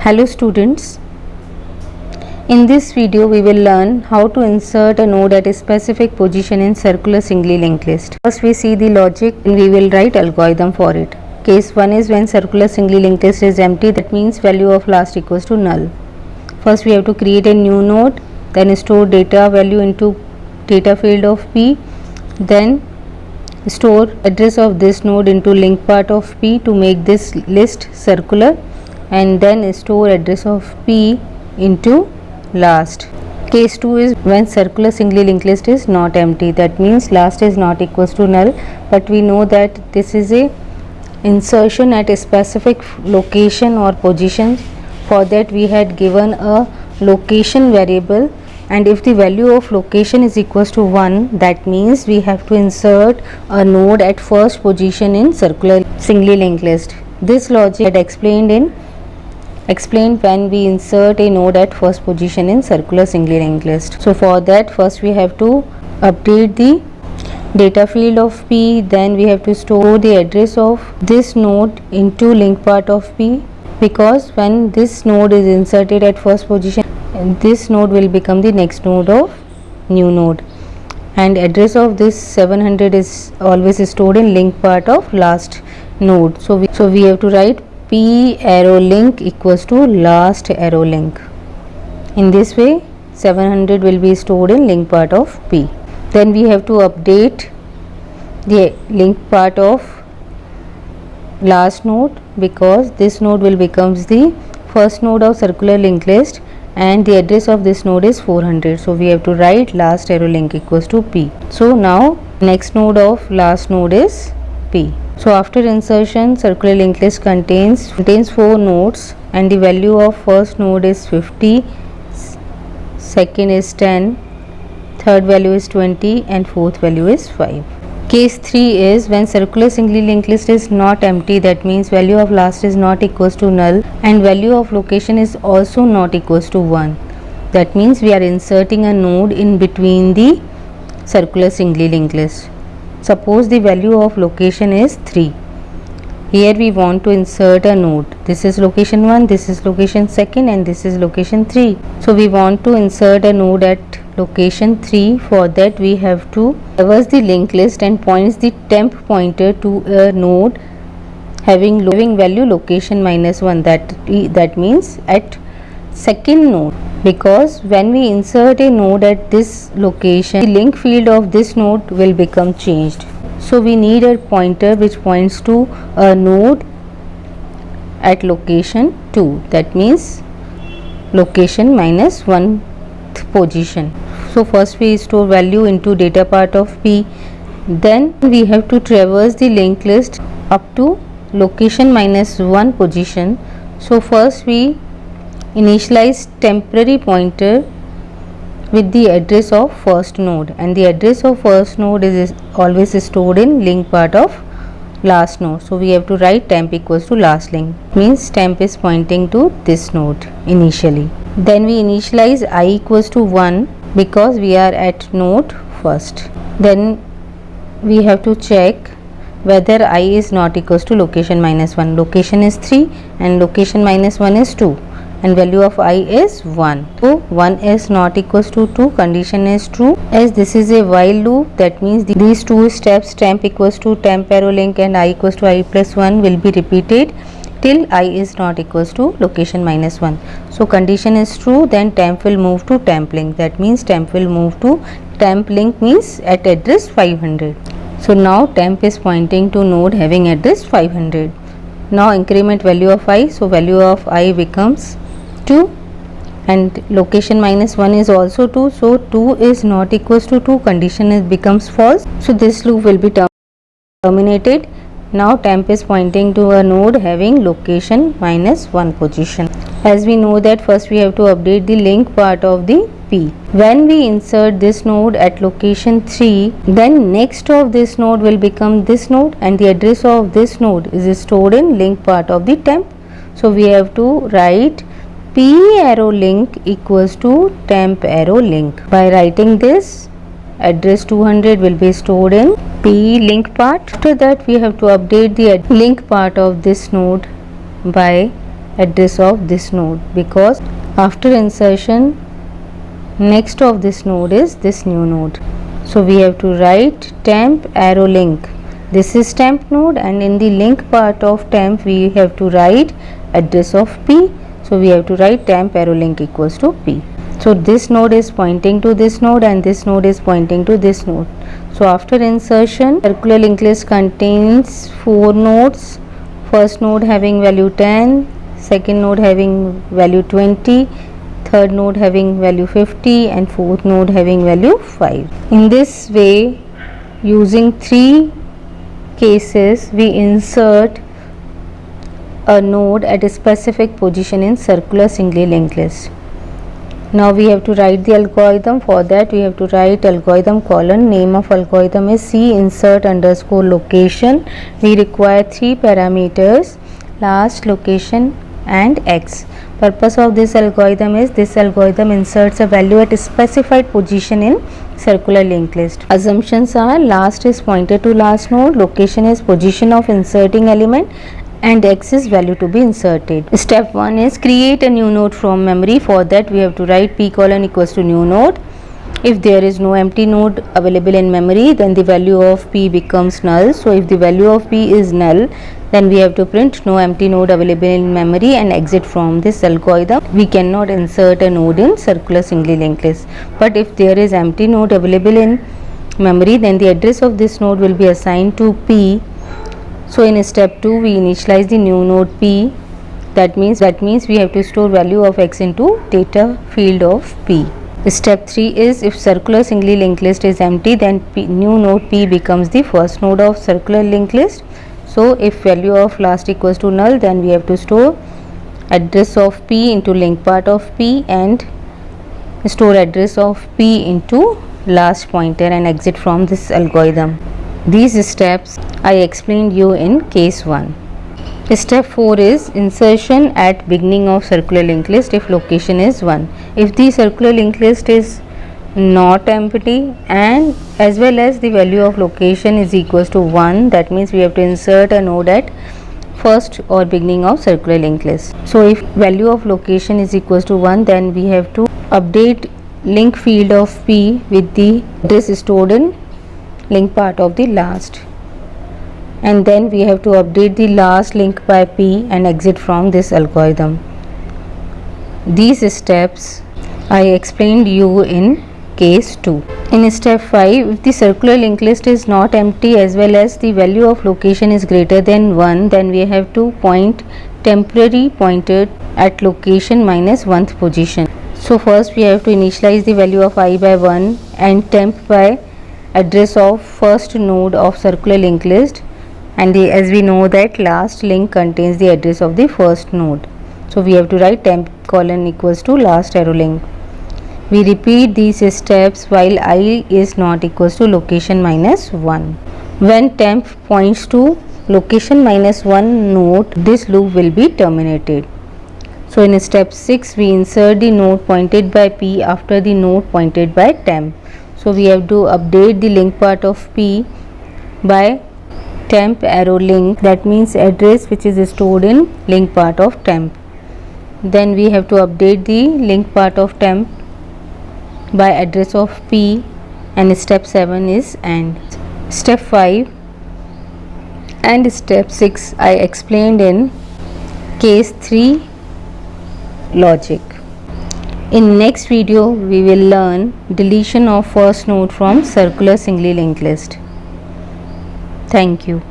Hello students, in this video we will learn how to insert a node at a specific position in circular singly linked list. First we see the logic and we will write algorithm for it. Case 1 is when circular singly linked list is empty, that means value of last equals to null. First we have to create a new node, then store data value into data field of P, then store address of this node into link part of P to make this list circular, and then store address of P into last. Case 2 is when circular singly linked list is not empty, that means last is not equals to null, but we know that this is a insertion at a specific location or position. For that we had given a location variable, and if the value of location is equals to 1, that means we have to insert a node at first position in circular singly linked list. This logic had explained when we insert a node at first position in circular singly linked list. So for that first we have to update the data field of P, then we have to store the address of this node into link part of P, because when this node is inserted at first position, this node will become the next node of new node, and address of this 700 is always stored in link part of last node. So we have to write P arrow link equals to last arrow link. In this way 700 will be stored in link part of P. Then we have to update the link part of last node, because this node will becomes the first node of circular linked list and the address of this node is 400. So we have to write last arrow link equals to P. So now next node of last node is P. So after insertion, circular linked list contains 4 nodes, and the value of first node is 50, second is 10, third value is 20, and fourth value is 5. Case 3 is when circular singly linked list is not empty, that means value of last is not equals to null and value of location is also not equals to 1. That means we are inserting a node in between the circular singly linked list. Suppose the value of location is 3. Here we want to insert a node. This is location 1, this is location 2, and this is location 3. So we want to insert a node at location 3. For that we have to traverse the linked list and points the temp pointer to a node having value location -1. That means at second node, because when we insert a node at this location, the link field of this node will become changed. So we need a pointer which points to a node at location 2, that means location -1th position. So first we store value into data part of P, then we have to traverse the linked list up to location -1 position. So first we initialize temporary pointer with the address of first node, and the address of first node is always stored in link part of last node. So we have to write temp equals to last link, means temp is pointing to this node initially. Then we initialize I equals to 1 because we are at node first. Then we have to check whether I is not equals to location -1. Location is 3 and location -1 is 2, and value of I is 1. So 1 is not equals to 2, condition is true. As this is a while loop, that means these two steps, temp equals to temp arrow link and I equals to I plus 1, will be repeated till I is not equals to location -1. So condition is true, then temp will move to temp link, that means temp will move to temp link means at address 500. So now temp is pointing to node having address 500. Now increment value of I, so value of I becomes 2 and location -1 is also 2, so 2 is not equals to 2, condition becomes false. So this loop will be terminated. Now temp is pointing to a node having location -1 position. As we know that first we have to update the link part of the P. When we insert this node at location 3, then next of this node will become this node, and the address of this node is stored in link part of the temp. So we have to write P arrow link equals to temp arrow link. By writing this, address 200 will be stored in P link part. After that we have to update the link part of this node by address of this node, because after insertion next of this node is this new node. So we have to write temp arrow link. This is temp node, and in the link part of temp we have to write address of P. So we have to write temp arrow link equals to P. So this node is pointing to this node and this node is pointing to this node. So after insertion, circular linked list contains 4 nodes. First node having value 10, second node having value 20, third node having value 50, and fourth node having value 5. In this way, using 3 cases, we insert a node at a specific position in circular singly linked list. Now we have to write the algorithm. For that we have to write algorithm colon. Name of algorithm is C insert underscore location. We require 3 parameters: last, location and X. Purpose of this algorithm is this algorithm inserts a value at a specified position in circular linked list. Assumptions are: last is pointer to last node, location is position of inserting element, and X is value to be inserted. Step 1 is create a new node from memory. For that we have to write P colon equals to new node. If there is no empty node available in memory, then the value of P becomes null. So if the value of P is null, then we have to print no empty node available in memory and exit from this algorithm. We cannot insert a node in circular singly linked list. But if there is empty node available in memory, then the address of this node will be assigned to P. So in step 2 we initialize the new node P. That means we have to store value of X into data field of P. Step 3 is if circular singly linked list is empty, then new node P becomes the first node of circular linked list. So if value of last equals to null, then we have to store address of P into link part of P and store address of P into last pointer and exit from this algorithm. These steps I explained you in case 1. Step 4 is insertion at beginning of circular linked list if location is 1. If the circular linked list is not empty and as well as the value of location is equals to 1, that means we have to insert a node at first or beginning of circular linked list. So if value of location is equals to 1, then we have to update link field of P with the address stored in link part of the last, and then we have to update the last link by P and exit from this algorithm. These steps I explained you in case 2. In step 5, if the circular linked list is not empty as well as the value of location is greater than 1, then we have to point temporary pointer at location minus 1th position. So first we have to initialize the value of I by 1 and temp by address of first node of circular linked list, and as we know that last link contains the address of the first node. So we have to write temp colon equals to last arrow link. We repeat these steps while I is not equals to location minus 1. When temp points to location minus 1 node, this loop will be terminated. So in step 6 we insert the node pointed by P after the node pointed by temp. So we have to update the link part of P by temp arrow link, that means address which is stored in link part of temp. Then we have to update the link part of temp by address of P, and step 7 is AND. Step 5 and step 6 I explained in case 3 logic. In next video we will learn deletion of first node from circular singly linked list. Thank you.